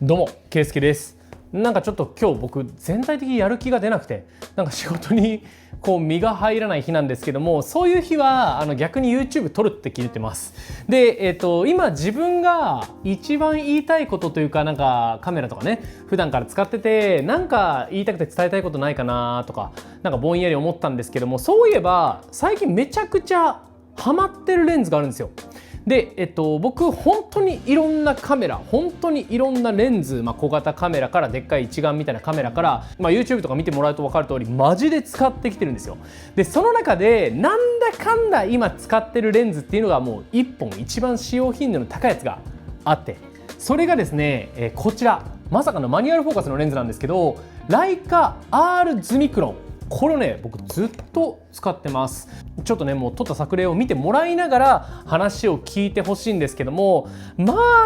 どうも、ケイスケです。なんかちょっと今日僕全体的にやる気が出なくて、なんか仕事に身が入らない日なんですけども、そういう日は逆に YouTube 撮るって聞いてます。で、今自分が一番言いたいことというか、なんかカメラとかね、普段から使ってて、なんか言いたくて伝えたいことないかなとか、なんかぼんやり思ったんですけども、そういえば最近めちゃくちゃハマってるレンズがあるんですよ。で、僕本当にいろんなカメラ、本当にいろんなレンズ、小型カメラからでっかい一眼みたいなカメラから、YouTube とか見てもらうと分かる通りマジで使ってきてるんですよ。でその中でなんだかんだ今使ってるレンズっていうのがもう1本一番使用頻度の高いやつがあって、それがですね、こちらまさかのマニュアルフォーカスのレンズなんですけど、ライカ R ズミクロン、これね僕ずっと使ってます。ちょっとねもう撮った作例を見てもらいながら話を聞いてほしいんですけども、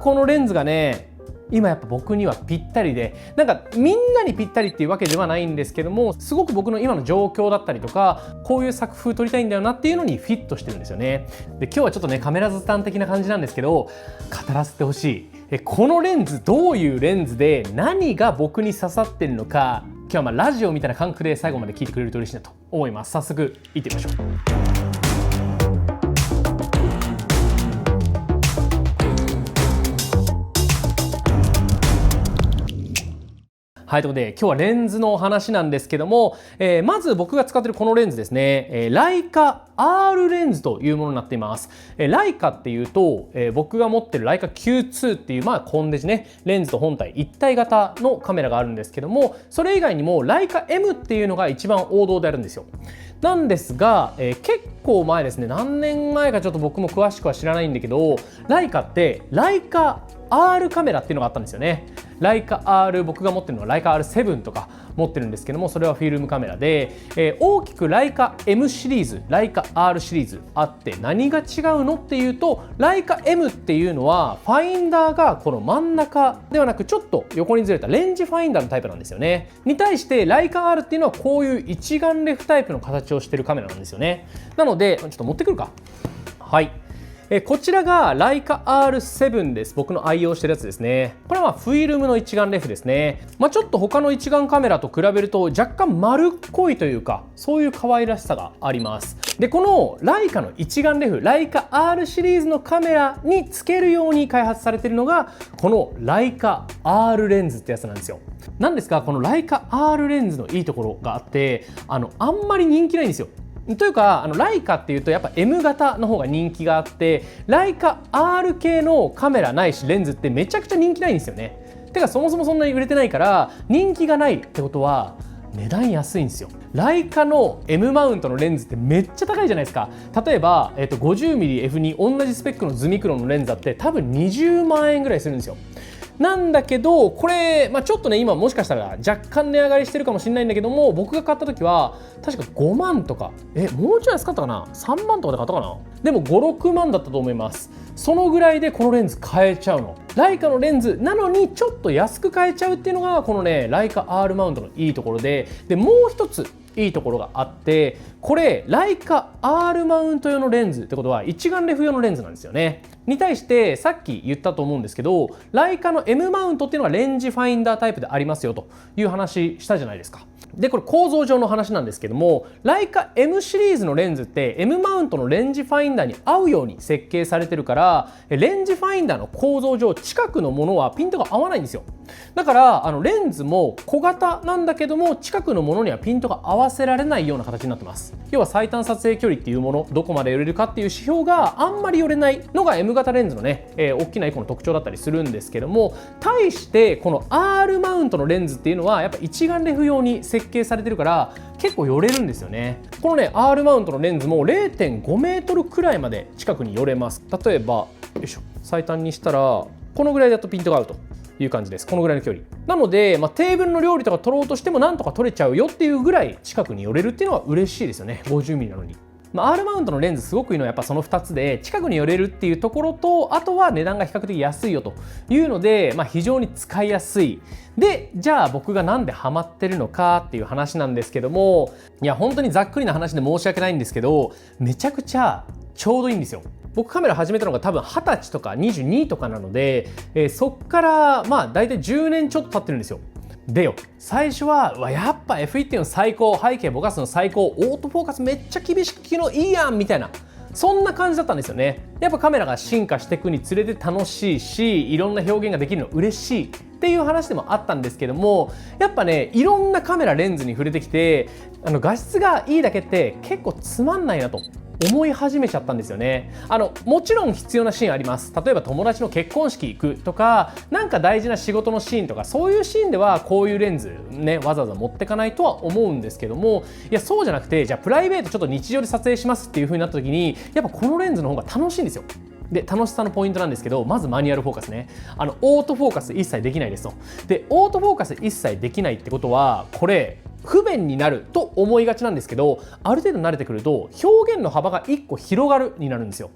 このレンズがね今やっぱ僕にはぴったりで、なんかみんなにぴったりっていうわけではないんですけども、すごく僕の今の状況だったりとか、こういう作風撮りたいんだよなっていうのにフィットしてるんですよね。で今日はちょっとねカメラ図鑑的な感じなんですけど、語らせてほしい。このレンズどういうレンズで何が僕に刺さってるのか、今日はラジオみたいな感覚で最後まで聞いてくれると嬉しいなと思います。早速行ってみましょう。はい、ということで今日はレンズのお話なんですけども、まず僕が使っているこのレンズですね、ライカ R レンズというものになっています。ライカっていうと、僕が持ってるライカ Q2 っていうコンデジね、レンズと本体一体型のカメラがあるんですけども、それ以外にもライカ M っていうのが一番王道であるんですよ。なんですが、結構前ですね、何年前かちょっと僕も詳しくは知らないんだけど、ライカってライカ R カメラっていうのがあったんですよね。ライカ R、僕が持ってるのはライカ R7 とか持ってるんですけども、それはフィルムカメラで、大きくライカ M シリーズ、ライカ R シリーズあって、何が違うのっていうと、ライカ M っていうのはファインダーがこの真ん中ではなくちょっと横にずれたレンジファインダーのタイプなんですよね。に対してライカ R っていうのはこういう一眼レフタイプの形をしているカメラなんですよね。なのでちょっと持ってくるか。はい、こちらがライカ R7 です。僕の愛用してるやつですね。これはフィルムの一眼レフですね。ちょっと他の一眼カメラと比べると若干丸っこいというか、そういう可愛らしさがあります。でこのライカの一眼レフ、ライカ R シリーズのカメラにつけるように開発されているのがこのライカ R レンズってやつなんですよ。なんですがこのライカ R レンズのいいところがあって、あんまり人気ないんですよ。というかライカっていうとやっぱ M 型の方が人気があって、ライカ R 系のカメラないしレンズってめちゃくちゃ人気ないんですよね。てかそもそもそんなに売れてないから、人気がないってことは値段安いんですよ。ライカの M マウントのレンズってめっちゃ高いじゃないですか。例えば、50mmF2 同じスペックのズミクロンのレンズだって多分20万円ぐらいするんですよ。なんだけどこれ、ちょっとね今もしかしたら若干値上がりしてるかもしれないんだけども、僕が買った時は確か5万とかもうちょい安かったかな、3万とかで買ったかな。でも5、6万だったと思います。そのぐらいでこのレンズ買えちゃうの。ライカのレンズなのにちょっと安く買えちゃうっていうのがこのねライカ R マウントのいいところで、もう一ついいところがあって、これライカ R マウント用のレンズってことは一眼レフ用のレンズなんですよね。に対してさっき言ったと思うんですけど、ライカの M マウントっていうのはレンジファインダータイプでありますよという話したじゃないですか。でこれ構造上の話なんですけども、ライカ M シリーズのレンズって M マウントのレンジファインダーに合うように設計されてるから、レンジファインダーの構造上近くのものはピントが合わないんですよ。だからレンズも小型なんだけども近くのものにはピントが合わせられないような形になってます。要は最短撮影距離っていうもの、どこまで寄れるかっていう指標があんまり寄れないのが M 型レンズのね、大きな1個の特徴だったりするんですけども、対してこの R マウントのレンズっていうのはやっぱ一眼レフ用に設計されてるから結構寄れるんですよね。このね R マウントのレンズも 0.5 メートルくらいまで近くに寄れます。例えばよいしょ、最短にしたらこのぐらいだとピントが合うという感じです。このぐらいの距離なので、テーブルの料理とか取ろうとしてもなんとか取れちゃうよっていうぐらい近くに寄れるっていうのは嬉しいですよね。 50mm なのに。R マウントのレンズすごくいいのはやっぱその2つで、近くに寄れるっていうところと、あとは値段が比較的安いよというので、非常に使いやすい。でじゃあ僕がなんでハマってるのかっていう話なんですけども、いや本当にざっくりな話で申し訳ないんですけど、めちゃくちゃちょうどいいんですよ。僕カメラ始めたのが多分20歳とか22とかなので、そっからまあ大体10年ちょっと経ってるんですよ。でよ、最初はやっぱ F1.4 最高、背景ぼかすの最高、オートフォーカスめっちゃ厳しく機能いいやんみたいな、そんな感じだったんですよね。やっぱカメラが進化していくにつれて楽しいし、いろんな表現ができるの嬉しいっていう話でもあったんですけども、やっぱね、いろんなカメラレンズに触れてきて、画質がいいだけって結構つまんないなと思い始めちゃったんですよね。もちろん必要なシーンあります。例えば友達の結婚式行くとか、なんか大事な仕事のシーンとか、そういうシーンではこういうレンズね、わざわざ持ってかないとは思うんですけども、いやそうじゃなくて、じゃあプライベートちょっと日常で撮影しますっていう風になった時に、やっぱこのレンズの方が楽しいんですよ。で、楽しさのポイントなんですけど、まずマニュアルフォーカスね。オートフォーカス一切できないですと。で、オートフォーカス一切できないってことは、これ不便になると思いがちなんですけど、ある程度慣れてくると表現の幅が1個広がるになるんですよ。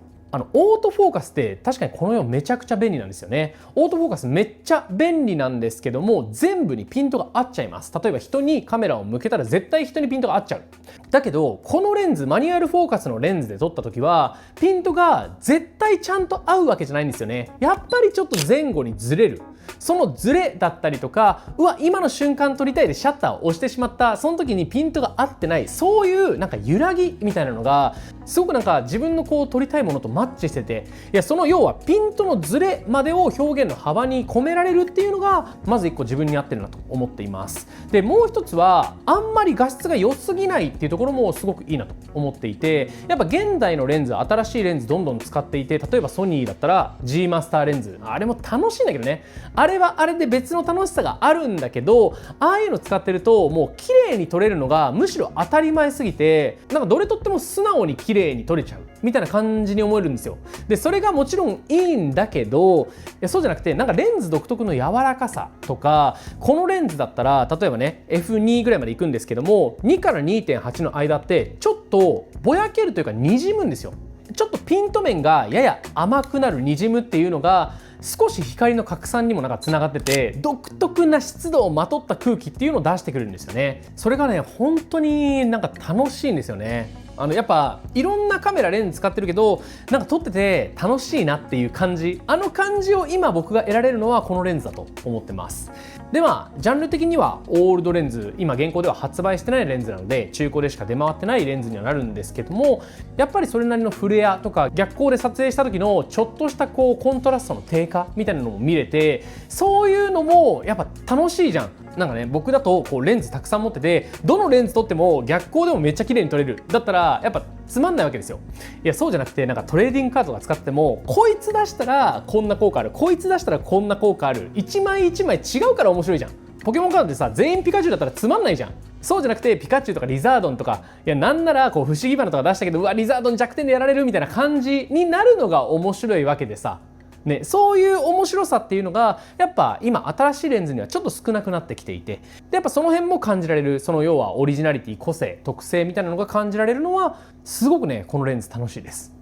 オートフォーカスって確かにこの世めちゃくちゃ便利なんですよね。オートフォーカスめっちゃ便利なんですけども、全部にピントが合っちゃいます。例えば人にカメラを向けたら絶対人にピントが合っちゃう。だけどこのレンズ、マニュアルフォーカスのレンズで撮った時はピントが絶対ちゃんと合うわけじゃないんですよね。やっぱりちょっと前後にずれる。そのズレだったりとか、今の瞬間撮りたいでシャッターを押してしまった、その時にピントが合ってない、そういうなんか揺らぎみたいなのがすごくなんか自分のこう撮りたいものとマッチしてて、いやその要はピントのズレまでを表現の幅に込められるっていうのがまず一個自分に合ってるなと思っています。でもう一つはあんまり画質が良すぎないっていうところもすごくいいなと思っていて、やっぱ現代のレンズ、新しいレンズどんどん使っていて、例えばソニーだったら G マスターレンズ、あれも楽しいんだけどね、あれはあれで別の楽しさがあるんだけど、ああいうの使ってるともう綺麗に撮れるのがむしろ当たり前すぎて、なんかどれ撮っても素直に綺麗に撮れちゃうみたいな感じに思えるんですよ。でそれがもちろんいいんだけど、いやそうじゃなくて、なんかレンズ独特の柔らかさとか、このレンズだったら例えばね F2 ぐらいまで行くんですけども、2から 2.8 の間ってちょっとぼやけるというか滲むんですよ。ちょっとピント面がやや甘くなる、滲むっていうのが少し光の拡散にもなんかつながってて、独特な湿度をまとった空気っていうのを出してくるんですよね。それがね本当になんか楽しいんですよね。やっぱいろんなカメラレンズ使ってるけど、なんか撮ってて楽しいなっていう感じ、感じを今僕が得られるのはこのレンズだと思ってます。でジャンル的にはオールドレンズ、今現行では発売してないレンズなので中古でしか出回ってないレンズにはなるんですけども、やっぱりそれなりのフレアとか逆光で撮影した時のちょっとしたこうコントラストの低下みたいなのも見れて、そういうのもやっぱ楽しいじゃん。なんかね、僕だとこうレンズたくさん持ってて、どのレンズ撮っても逆光でもめっちゃ綺麗に撮れるだったらやっぱつまんないわけですよ。いやそうじゃなくて、なんかトレーディングカードが使っても、こいつ出したらこんな効果ある、こいつ出したらこんな効果ある、一枚一枚違うから面白いじゃん。ポケモンカードでさ、全員ピカチュウだったらつまんないじゃん。そうじゃなくてピカチュウとかリザードンとか、いやなんならこう不思議花とか出したけど、リザードン弱点でやられるみたいな感じになるのが面白いわけでさ、ね、そういう面白さっていうのがやっぱ今新しいレンズにはちょっと少なくなってきていて、でやっぱその辺も感じられる、その要はオリジナリティ、個性、特性みたいなのが感じられるのはすごくね、このレンズ楽しいです。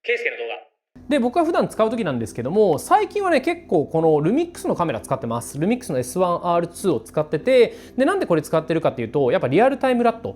ケイスケの動画で僕は普段使う時なんですけども、最近はね結構このルミックスのカメラ使ってます。ルミックスの S1R2 を使ってて、でなんでこれ使ってるかっていうと、やっぱリアルタイムラット、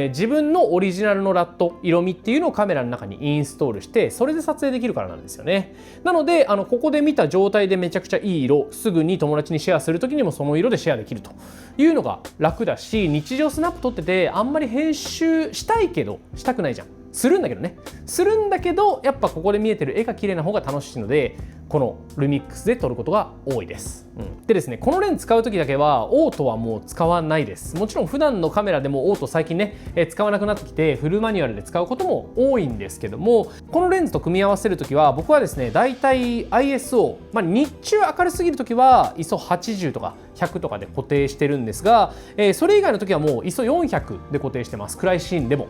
自分のオリジナルのラット、色味っていうのをカメラの中にインストールして、それで撮影できるからなんですよね。なのでここで見た状態でめちゃくちゃいい色、すぐに友達にシェアする時にもその色でシェアできるというのが楽だし、日常スナップ撮っててあんまり編集したいけどしたくないじゃん。するんだけどね、するんだけどやっぱここで見えてる絵が綺麗な方が楽しいので、このルミックスで撮ることが多いです。でですね、このレンズ使う時だけはオートはもう使わないです。もちろん普段のカメラでもオート最近ね、使わなくなってきてフルマニュアルで使うことも多いんですけども、このレンズと組み合わせる時は僕はですね、だいたい ISO、日中明るすぎる時は ISO80 とか100とかで固定してるんですが、それ以外の時はもう ISO400 で固定してます。暗いシーンでも。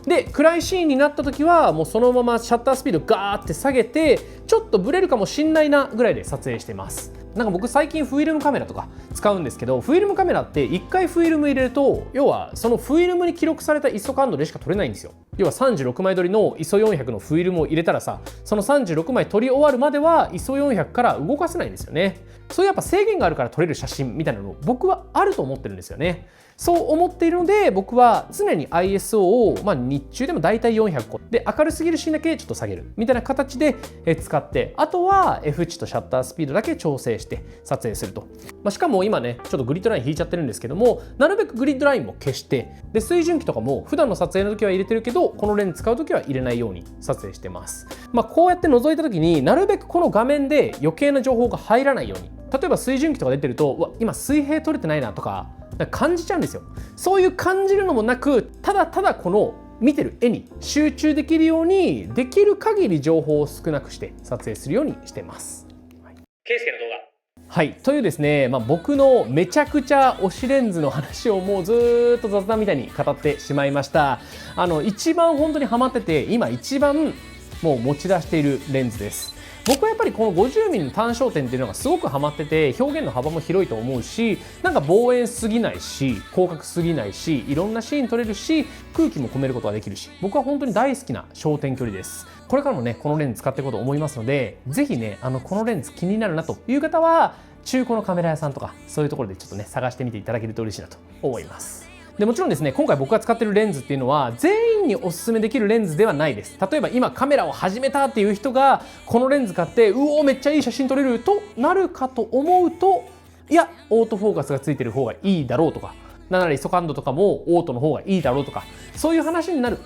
で暗いシーンになった時はもうそのままシャッタースピードガーって下げて、ちょっとブレるかもしんないなぐらいで撮影してます。なんか僕最近フィルムカメラとか使うんですけど、フィルムカメラって1回フィルム入れると、要はそのフィルムに記録された ISO 感度でしか撮れないんですよ。要は36枚撮りの ISO400 のフィルムを入れたらさ、その36枚撮り終わるまでは ISO400 から動かせないんですよね。そういうやっぱ制限があるから撮れる写真みたいなの僕はあると思ってるんですよね。そう思っているので、僕は常に ISO を、日中でもだいたい400個で、明るすぎるシーンだけちょっと下げるみたいな形で使って、あとは F 値とシャッタースピードだけ調整して撮影すると。しかも今ねちょっとグリッドライン引いちゃってるんですけども、なるべくグリッドラインも消して、で水準器とかも普段の撮影の時は入れてるけど、このレンズ使う時は入れないように撮影してます。こうやって覗いた時になるべくこの画面で余計な情報が入らないように、例えば水準器とか出てると、うわ今水平取れてないなとか感じちゃうんですよ。そういう感じるのもなく、ただただこの見てる絵に集中できるように、できる限り情報を少なくして撮影するようにしてます。ケイスケの動画。はい、というですね、僕のめちゃくちゃ推しレンズの話をもうずっと雑談みたいに語ってしまいました。一番本当にハマってて、今一番もう持ち出しているレンズです。僕はやっぱりこの 50mm の単焦点っていうのがすごくハマってて、表現の幅も広いと思うし、なんか望遠すぎないし広角すぎないし、いろんなシーン撮れるし、空気も込めることができるし、僕は本当に大好きな焦点距離です。これからもねこのレンズ使っていこうと思いますので、ぜひねこのレンズ気になるなという方は中古のカメラ屋さんとかそういうところでちょっとね探してみていただけると嬉しいなと思います。でもちろんですね、今回僕が使っているレンズっていうのは全員におすすめできるレンズではないです。例えば今カメラを始めたっていう人がこのレンズ買って、うおめっちゃいい写真撮れるとなるかと思うと、いやオートフォーカスがついてる方がいいだろうとか、なんならISO感度とかもオートの方がいいだろうとか、そういう話になる。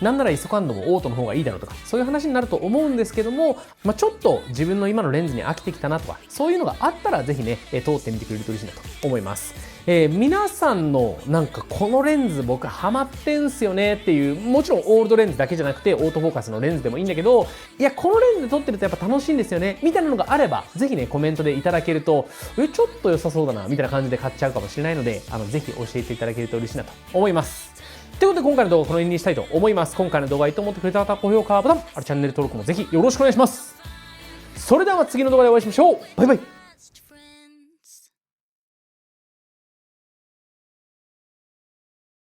なんならISO感度もオートの方がいいだろうとか、そういう話になると思うんですけども、ちょっと自分の今のレンズに飽きてきたなとか、そういうのがあったらぜひね通ってみてくれると嬉しいなと思います。皆さんのなんかこのレンズ僕ハマってんすよねっていう、もちろんオールドレンズだけじゃなくてオートフォーカスのレンズでもいいんだけど、いやこのレンズで撮ってるとやっぱ楽しいんですよねみたいなのがあれば、ぜひねコメントでいただけると、ちょっと良さそうだなみたいな感じで買っちゃうかもしれないので、ぜひ教えていただけると嬉しいなと思います。ということで今回の動画はこの辺にしたいと思います。今回の動画がいいと思ってくれた方は高評価ボタン、チャンネル登録もぜひよろしくお願いします。それでは次の動画でお会いしましょう。バイバイ。